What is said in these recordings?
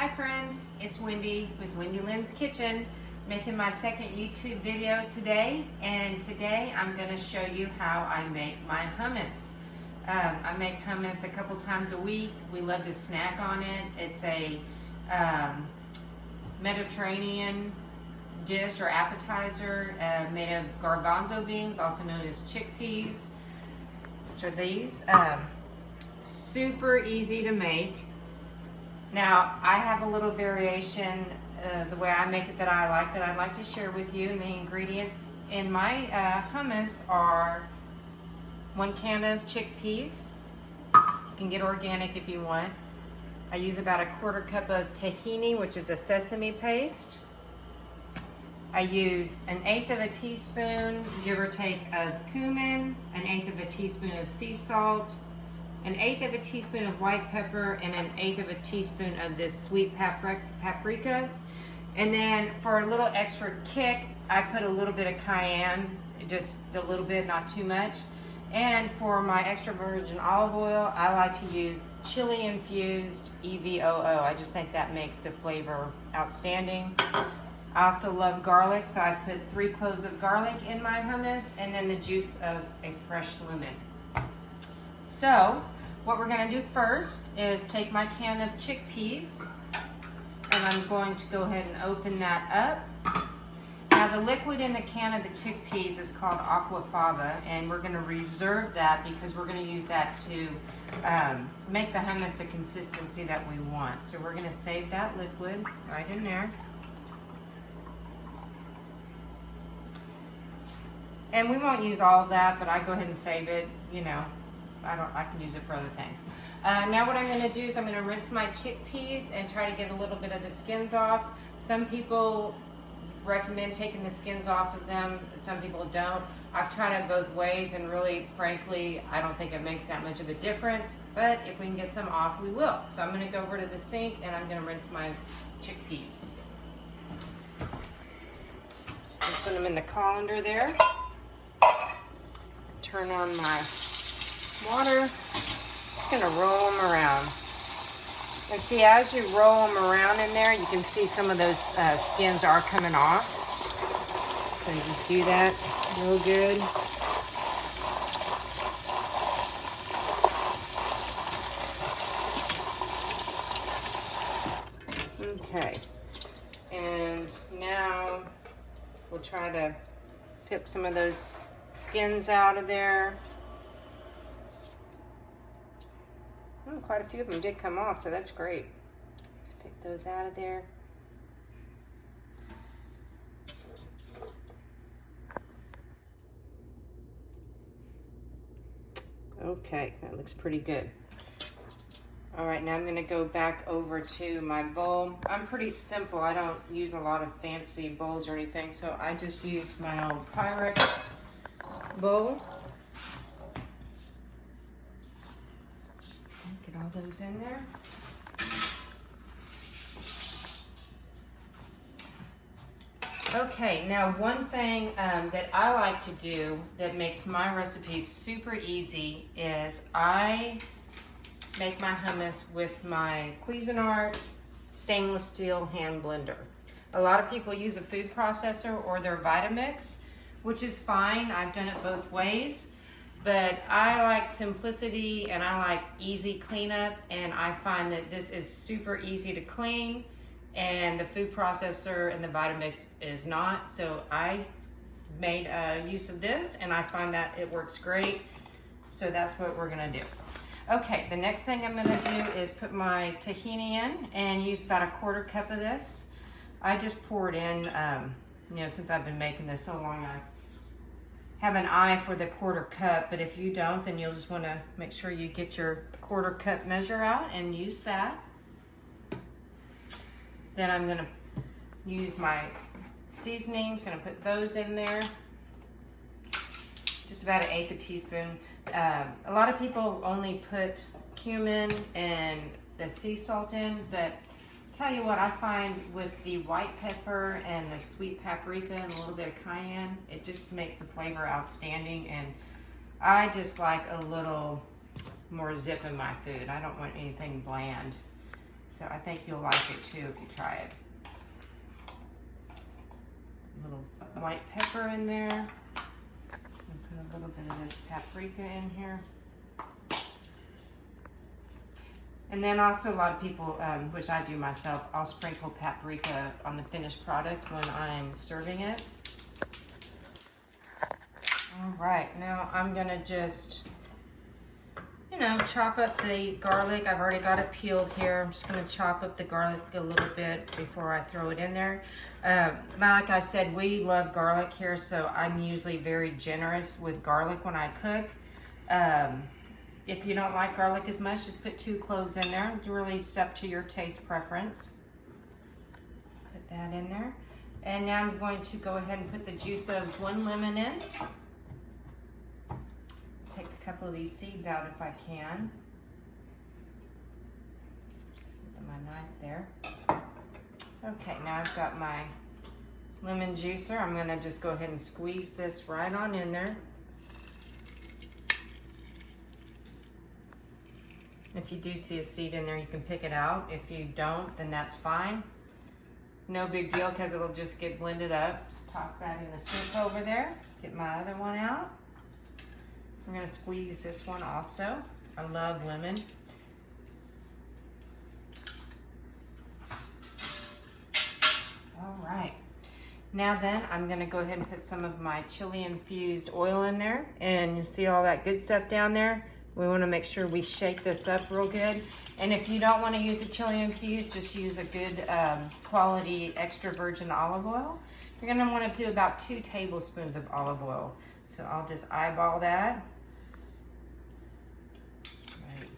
Hi friends, it's Wendy with Wendy Lynn's Kitchen, making my second YouTube video today, and today I'm going to show you how I make my hummus. I make hummus a couple times a week. We love to snack on it. It's a Mediterranean dish or appetizer made of garbanzo beans, also known as chickpeas, which are these. Super easy to make. Now, I have a little variation the way I make it that I'd like to share with you. And the ingredients in my hummus are 1 can of chickpeas. You can get organic if you want. I use about a 1/4 cup of tahini, which is a sesame paste. I use 1/8 of a teaspoon, give or take, of cumin, 1/8 of a teaspoon of sea salt, 1/8 of a teaspoon of white pepper, and 1/8 of a teaspoon of this sweet paprika. And then for a little extra kick, I put a little bit of cayenne, just a little bit, not too much. And for my extra virgin olive oil, I like to use chili infused EVOO. I just think that makes the flavor outstanding. I also love garlic, so I put 3 cloves of garlic in my hummus, and then the juice of a fresh lemon. So, what we're going to do first is take my can of chickpeas, and I'm going to go ahead and open that up. Now, the liquid in the can of the chickpeas is called aquafaba, and we're going to reserve that because we're going to use that to make the hummus the consistency that we want. So we're going to save that liquid right in there. And we won't use all of that, but I go ahead and save it, you know. I can use it for other things. Now what I'm going to do is I'm going to rinse my chickpeas and try to get a little bit of the skins off. Some people recommend taking the skins off of them. Some people don't. I've tried it both ways, and really, frankly, I don't think it makes that much of a difference. But if we can get some off, we will. So I'm going to go over to the sink and I'm going to rinse my chickpeas. Just put them in the colander there. Turn on my water. Just gonna roll them around. And see, as you roll them around in there, you can see some of those skins are coming off. So you just do that real good. Okay. And now we'll try to pick some of those skins out of there. Oh, quite a few of them did come off, so that's great. Let's pick those out of there. Okay, that looks pretty good. All right, now I'm going to go back over to my bowl. I'm pretty simple. I don't use a lot of fancy bowls or anything, so I just use my old Pyrex bowl. Get all those in there. Okay, now one thing that I like to do that makes my recipes super easy is I make my hummus with my Cuisinart stainless steel hand blender. A lot of people use a food processor or their Vitamix, which is fine. I've done it both ways. But I like simplicity and I like easy cleanup, and I find that this is super easy to clean, and the food processor and the Vitamix is not. So I made use of this, and I find that it works great. So that's what we're gonna do. Okay, the next thing I'm gonna do is put my tahini in and use about a 1/4 cup of this. I just poured in, you know, since I've been making this so long, I have an eye for the 1/4 cup, but if you don't, then you'll just want to make sure you get your 1/4 cup measure out and use that. Then I'm going to use my seasonings. Going to put those in there. Just about 1/8 a teaspoon. A lot of people only put cumin and the sea salt in, but tell you what, I find with the white pepper and the sweet paprika and a little bit of cayenne, it just makes the flavor outstanding, and I just like a little more zip in my food. I don't want anything bland. So I think you'll like it too if you try it. A little white pepper in there. And put a little bit of this paprika in here. And then also a lot of people, which I do myself, I'll sprinkle paprika on the finished product when I'm serving it. All right, now I'm gonna just, you know, chop up the garlic. I've already got it peeled here. I'm just gonna chop up the garlic a little bit before I throw it in there. Like I said, we love garlic here, so I'm usually very generous with garlic when I cook. If you don't like garlic as much, just put 2 cloves in there. It's really up to your taste preference. Put that in there. And now I'm going to go ahead and put the juice of 1 lemon in. Take a couple of these seeds out if I can. Put my knife there. Okay, now I've got my lemon juicer. I'm gonna just go ahead and squeeze this right on in there. If you do see a seed in there, you can pick it out. If you don't, then that's fine. No big deal, because it'll just get blended up. Just toss that in the sink over there. Get my other one out. I'm gonna squeeze this one also. I love lemon. All right. Now then, I'm gonna go ahead and put some of my chili infused oil in there. And you see all that good stuff down there? We want to make sure we shake this up real good. And if you don't want to use the chili infused, just use a good quality extra virgin olive oil. You're going to want to do about 2 tablespoons of olive oil. So I'll just eyeball that. Right.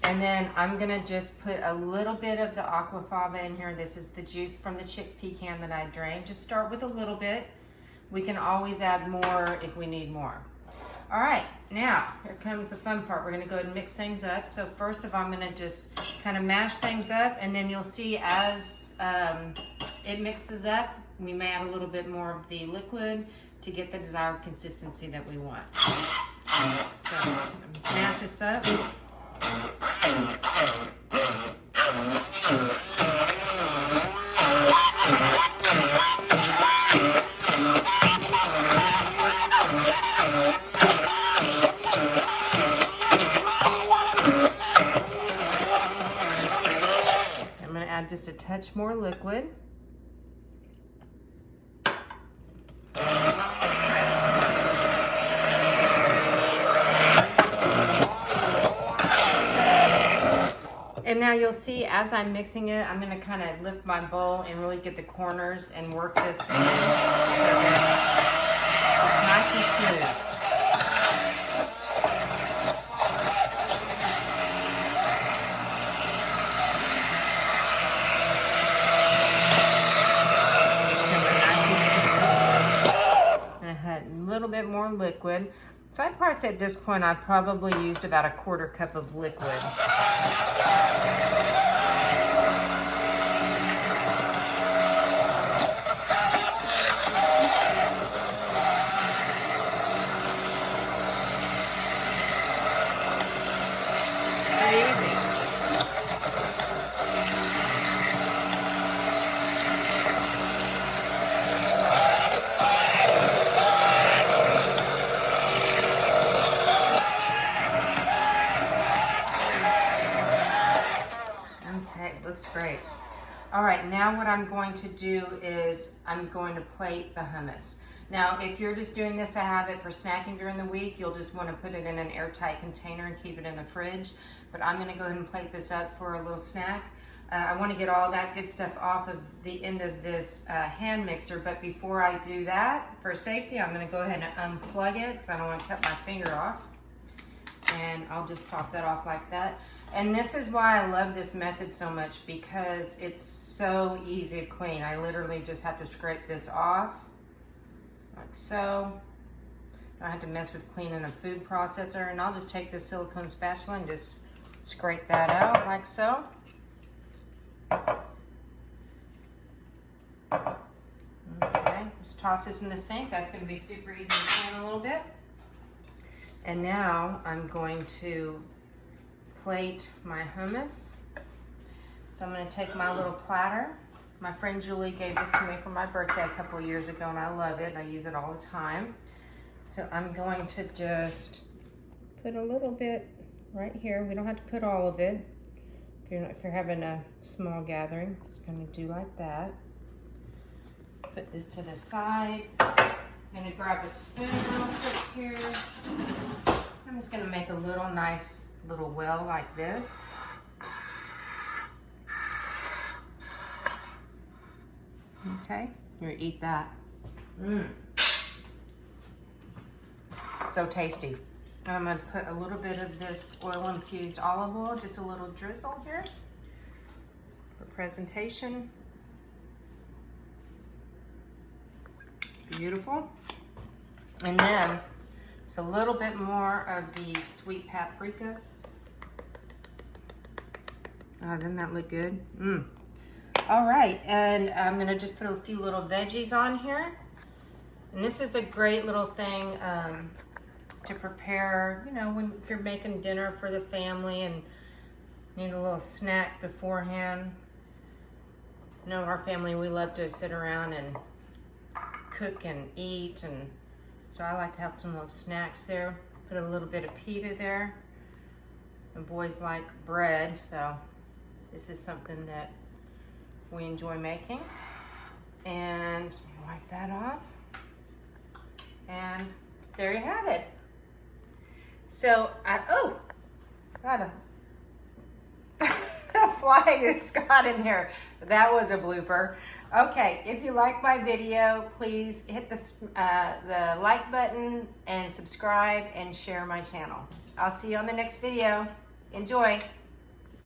And then I'm going to just put a little bit of the aquafaba in here. This is the juice from the chickpea can that I drained. Just start with a little bit. We can always add more if we need more. All right, now here comes the fun part. We're gonna go ahead and mix things up. So first of all, I'm gonna just kind of mash things up, and then you'll see as it mixes up, we may add a little bit more of the liquid to get the desired consistency that we want. So mash this up. Add just a touch more liquid. And now you'll see as I'm mixing it, I'm going to kind of lift my bowl and really get the corners and work this in. It's nice and smooth. A little bit more liquid. So I'd probably say at this point I probably used about a 1/4 cup of liquid. Pretty easy. Looks great. All right, now what I'm going to do is I'm going to plate the hummus. Now, if you're just doing this to have it for snacking during the week, you'll just want to put it in an airtight container and keep it in the fridge. But I'm going to go ahead and plate this up for a little snack. I want to get all that good stuff off of the end of this hand mixer, but before I do that, for safety, I'm going to go ahead and unplug it because I don't want to cut my finger off. And I'll just pop that off like that. And this is why I love this method so much, because it's so easy to clean. I literally just have to scrape this off, like so. I don't have to mess with cleaning a food processor. And I'll just take this silicone spatula and just scrape that out like so. Okay, just toss this in the sink. That's going to be super easy to clean a little bit. And now I'm going to plate my hummus. So I'm gonna take my little platter. My friend Julie gave this to me for my birthday a couple of years ago, and I love it. I use it all the time. So I'm going to just put a little bit right here. We don't have to put all of it. If you're having a small gathering, just gonna do like that. Put this to the side. I'm gonna grab a spoon real quick here. I'm just gonna make a little nice little well like this. Okay, here, eat that. So tasty. And I'm gonna put a little bit of this oil-infused olive oil, just a little drizzle here for presentation. Beautiful. And then it's a little bit more of the sweet paprika. Doesn't that look good? All right, and I'm gonna just put a few little veggies on here. And this is a great little thing to prepare, you know, if you're making dinner for the family and need a little snack beforehand. You know, our family, we love to sit around and cook and eat, and so I like to have some little snacks there. Put a little bit of pita there. The boys like bread, so this is something that we enjoy making. And wipe that off. And there you have it. So, got a fly just got in here. That was a blooper. Okay, if you like my video, please hit the like button and subscribe and share my channel. I'll see you on the next video. Enjoy.